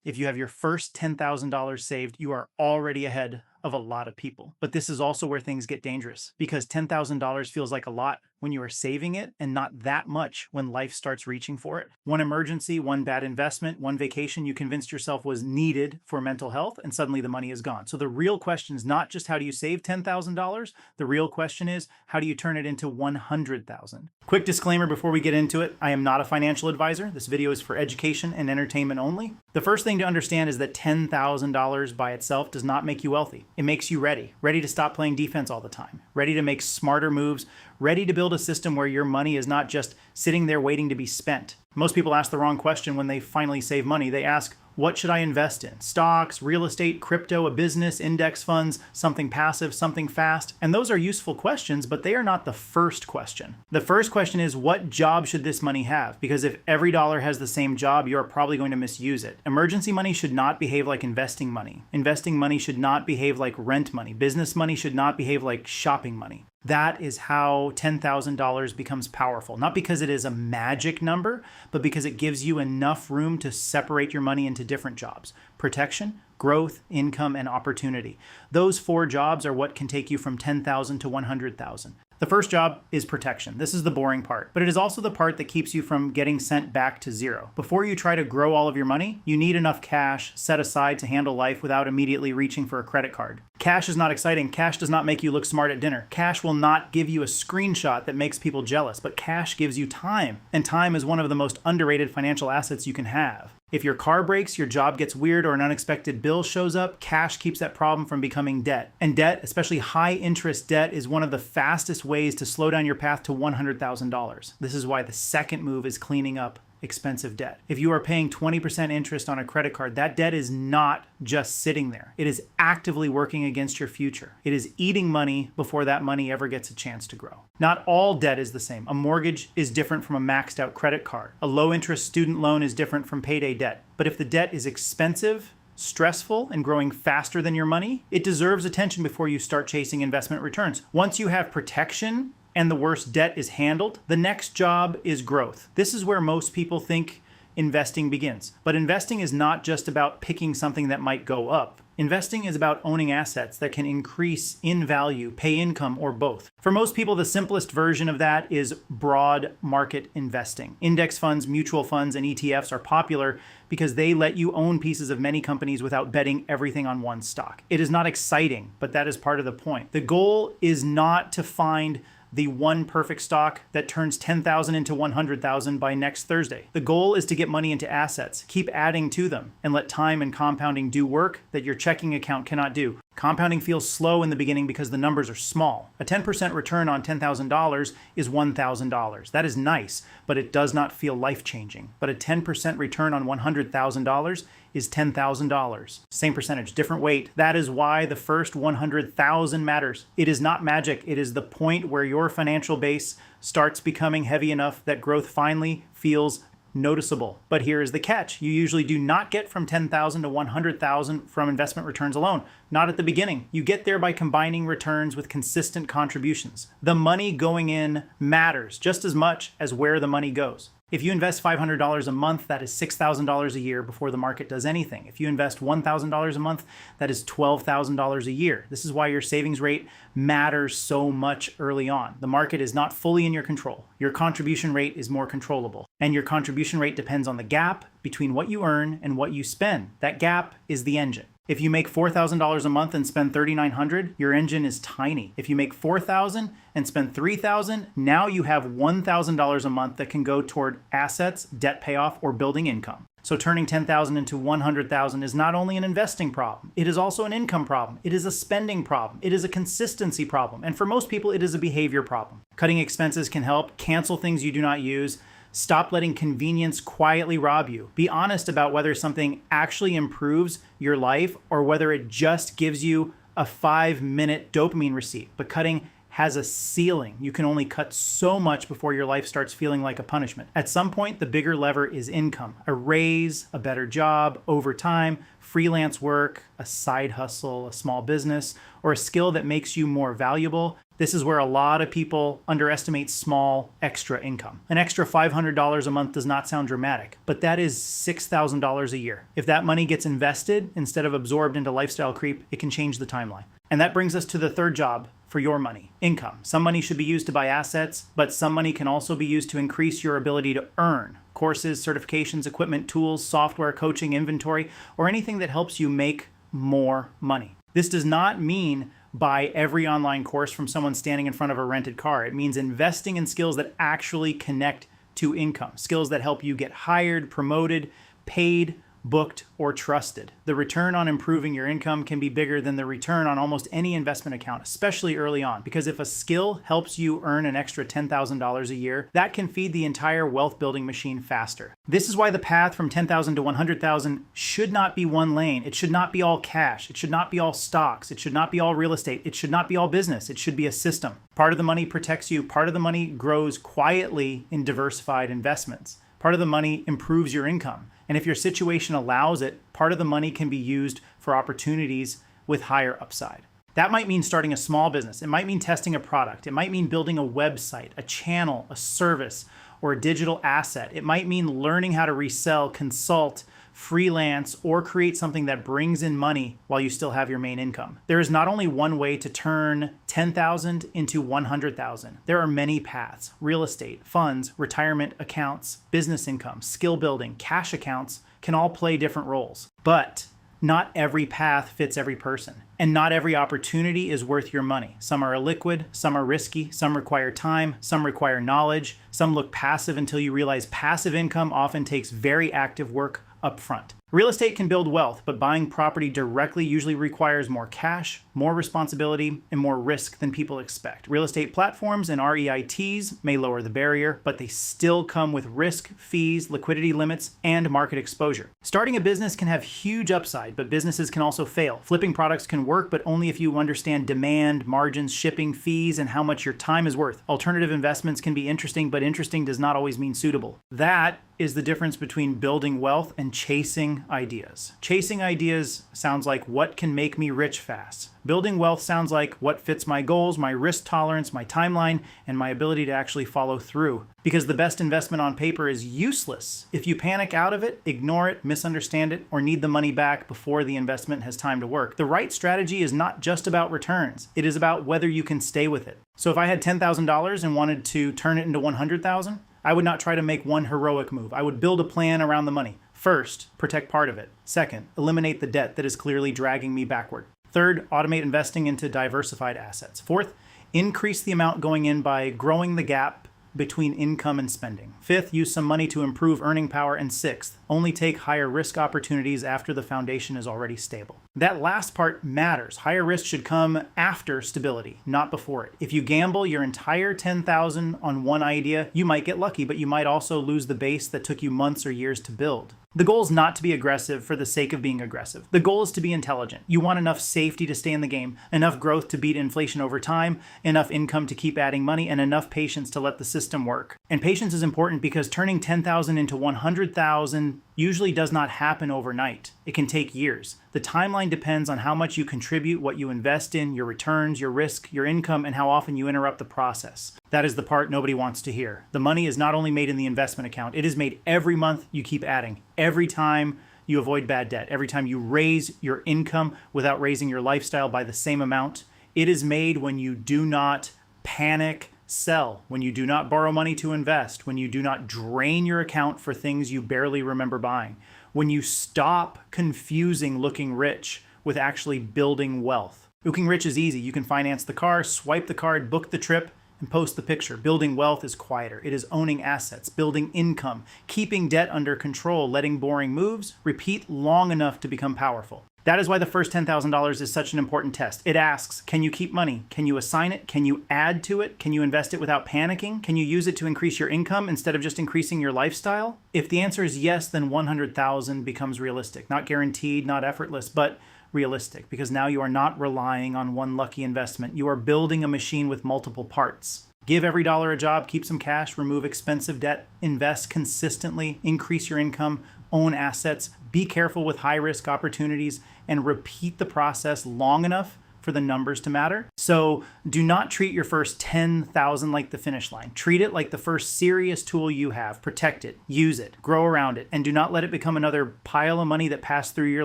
If you have your first $10,000 saved, you are already ahead of a lot of people. But this is also where things get dangerous because $10,000 feels like a lot when you are saving it and not that much when life starts reaching for it. One emergency, one bad investment, one vacation you convinced yourself was needed for mental health, and suddenly the money is gone. So the real question is not just how do you save $10,000? The real question is how do you turn it into $100,000? Quick disclaimer before we get into it, I am not a financial advisor. This video is for education and entertainment only. The first thing to understand is that $10,000 by itself does not make you wealthy. It makes you ready to stop playing defense all the time, ready to make smarter moves, ready to build a system where your money is not just sitting there waiting to be spent. Most people ask the wrong question when they finally save money. They ask, what should I invest in? Stocks, real estate, crypto, a business, index funds, something passive, something fast? And those are useful questions, but they are not the first question. The first question is, what job should this money have? Because if every dollar has the same job, you're probably going to misuse it. Emergency money should not behave like investing money. Investing money should not behave like rent money. Business money should not behave like shopping money. That is how $10,000 becomes powerful. Not because it is a magic number, but because it gives you enough room to separate your money into different jobs: protection, growth, income, and opportunity. Those four jobs are what can take you from $10,000 to $100,000. The first job is protection. This is the boring part, but it is also the part that keeps you from getting sent back to zero. Before you try to grow all of your money, you need enough cash set aside to handle life without immediately reaching for a credit card. Cash is not exciting. Cash does not make you look smart at dinner. Cash will not give you a screenshot that makes people jealous, but cash gives you time, and time is one of the most underrated financial assets you can have. If your car breaks, your job gets weird, or an unexpected bill shows up, cash keeps that problem from becoming debt. And debt, especially high interest debt, is one of the fastest ways to slow down your path to $100,000. This is why the second move is cleaning up expensive debt. If you are paying 20% interest on a credit card, that debt is not just sitting there. It is actively working against your future. It is eating money before that money ever gets a chance to grow. Not all debt is the same. A mortgage is different from a maxed out credit card. A low interest student loan is different from payday debt. But if the debt is expensive, stressful, and growing faster than your money, it deserves attention before you start chasing investment returns. Once you have protection and the worst debt is handled, the next job is growth. This is where most people think investing begins. But investing is not just about picking something that might go up. Investing is about owning assets that can increase in value, pay income, or both. For most people, the simplest version of that is broad market investing. Index funds, mutual funds, and ETFs are popular because they let you own pieces of many companies without betting everything on one stock. It is not exciting, but that is part of the point. The goal is not to find the one perfect stock that turns 10,000 into 100,000 by next Thursday. The goal is to get money into assets, keep adding to them, and let time and compounding do work that your checking account cannot do. Compounding feels slow in the beginning because the numbers are small. A 10% return on $10,000 is $1,000. That is nice, but it does not feel life-changing. But a 10% return on $100,000 is $10,000. Same percentage, different weight. That is why the first 100,000 matters. It is not magic. It is the point where your financial base starts becoming heavy enough that growth finally feels noticeable. But here is the catch. You usually do not get from 10,000 to 100,000 from investment returns alone. Not at the beginning. You get there by combining returns with consistent contributions. The money going in matters just as much as where the money goes. If you invest $500 a month, that is $6,000 a year before the market does anything. If you invest $1,000 a month, that is $12,000 a year. This is why your savings rate matters so much early on. The market is not fully in your control. Your contribution rate is more controllable. And your contribution rate depends on the gap between what you earn and what you spend. That gap is the engine. If you make $4,000 a month and spend $3,900, your engine is tiny. If you make $4,000 and spend $3,000, now you have $1,000 a month that can go toward assets, debt payoff, or building income. So turning $10,000 into $100,000 is not only an investing problem, it is also an income problem. It is a spending problem. It is a consistency problem. And for most people, it is a behavior problem. Cutting expenses can help. Cancel things you do not use. Stop letting convenience quietly rob you. Be honest about whether something actually improves your life or whether it just gives you a 5-minute dopamine receipt. But cutting has a ceiling. You can only cut so much before your life starts feeling like a punishment. At some point, the bigger lever is income. A raise, a better job, overtime, freelance work, a side hustle, a small business, or a skill that makes you more valuable. This is where a lot of people underestimate small extra income. An extra $500 a month does not sound dramatic, but that is $6,000 a year. If that money gets invested instead of absorbed into lifestyle creep, it can change the timeline. And that brings us to the third job for your money, income. Some money should be used to buy assets, but some money can also be used to increase your ability to earn. Courses, certifications, equipment, tools, software, coaching, inventory, or anything that helps you make more money. This does not mean buy every online course from someone standing in front of a rented car. It means investing in skills that actually connect to income, skills that help you get hired, promoted, paid, booked, or trusted. The return on improving your income can be bigger than the return on almost any investment account, especially early on, because if a skill helps you earn an extra $10,000 a year, that can feed the entire wealth building machine faster. This is why the path from $10,000 to $100,000 should not be one lane. It should not be all cash. It should not be all stocks. It should not be all real estate. It should not be all business. It should be a system. Part of the money protects you. Part of the money grows quietly in diversified investments. Part of the money improves your income. And if your situation allows it, part of the money can be used for opportunities with higher upside. That might mean starting a small business. It might mean testing a product. It might mean building a website, a channel, a service, or a digital asset. It might mean learning how to resell, consult, freelance, or create something that brings in money while you still have your main income. There is not only one way to turn 10,000 into 100,000. There are many paths: real estate, funds, retirement accounts, business income, skill building, cash accounts can all play different roles. But not every path fits every person, and not every opportunity is worth your money. Some are illiquid, some are risky, some require time, some require knowledge, some look passive until you realize passive income often takes very active work upfront. Real estate can build wealth, but buying property directly usually requires more cash, more responsibility, and more risk than people expect. Real estate platforms and REITs may lower the barrier, but they still come with risk, fees, liquidity limits, and market exposure. Starting a business can have huge upside, but businesses can also fail. Flipping products can work, but only if you understand demand, margins, shipping, fees, and how much your time is worth. Alternative investments can be interesting, but interesting does not always mean suitable. That is the difference between building wealth and chasing ideas. Chasing ideas sounds like what can make me rich fast. Building wealth sounds like what fits my goals, my risk tolerance, my timeline, and my ability to actually follow through. Because the best investment on paper is useless if you panic out of it, ignore it, misunderstand it, or need the money back before the investment has time to work. The right strategy is not just about returns. It is about whether you can stay with it. So if I had $10,000 and wanted to turn it into $100,000, I would not try to make one heroic move. I would build a plan around the money. First, protect part of it. Second, eliminate the debt that is clearly dragging me backward. Third, automate investing into diversified assets. Fourth, increase the amount going in by growing the gap between income and spending. Fifth, use some money to improve earning power. And sixth, only take higher risk opportunities after the foundation is already stable. That last part matters. Higher risk should come after stability, not before it. If you gamble your entire $10,000 on one idea, you might get lucky, but you might also lose the base that took you months or years to build. The goal is not to be aggressive for the sake of being aggressive. The goal is to be intelligent. You want enough safety to stay in the game, enough growth to beat inflation over time, enough income to keep adding money, and enough patience to let the system work. And patience is important because turning 10,000 into 100,000 usually does not happen overnight. It can take years. The timeline depends on how much you contribute, what you invest in, your returns, your risk, your income, and how often you interrupt the process. That is the part nobody wants to hear. The money is not only made in the investment account, it is made every month you keep adding. Every time you avoid bad debt, every time you raise your income without raising your lifestyle by the same amount. It is made when you do not panic sell, when you do not borrow money to invest, when you do not drain your account for things you barely remember buying, when you stop confusing looking rich with actually building wealth. Looking rich is easy. You can finance the car, swipe the card, book the trip, and post the picture. Building wealth is quieter. It is owning assets, building income, keeping debt under control, letting boring moves repeat long enough to become powerful. That is why the first $10,000 is such an important test. It asks, can you keep money? Can you assign it? Can you add to it? Can you invest it without panicking? Can you use it to increase your income instead of just increasing your lifestyle? If the answer is yes, then 100,000 becomes realistic. Not guaranteed, not effortless, but realistic, because now you are not relying on one lucky investment. You are building a machine with multiple parts. Give every dollar a job, keep some cash, remove expensive debt, invest consistently, increase your income, own assets, be careful with high-risk opportunities, and repeat the process long enough for the numbers to matter. So do not treat your first 10,000 like the finish line. Treat it like the first serious tool you have. Protect it, use it, grow around it, and do not let it become another pile of money that passed through your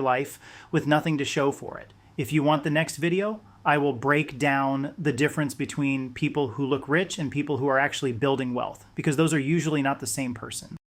life with nothing to show for it. If you want the next video, I will break down the difference between people who look rich and people who are actually building wealth, because those are usually not the same person.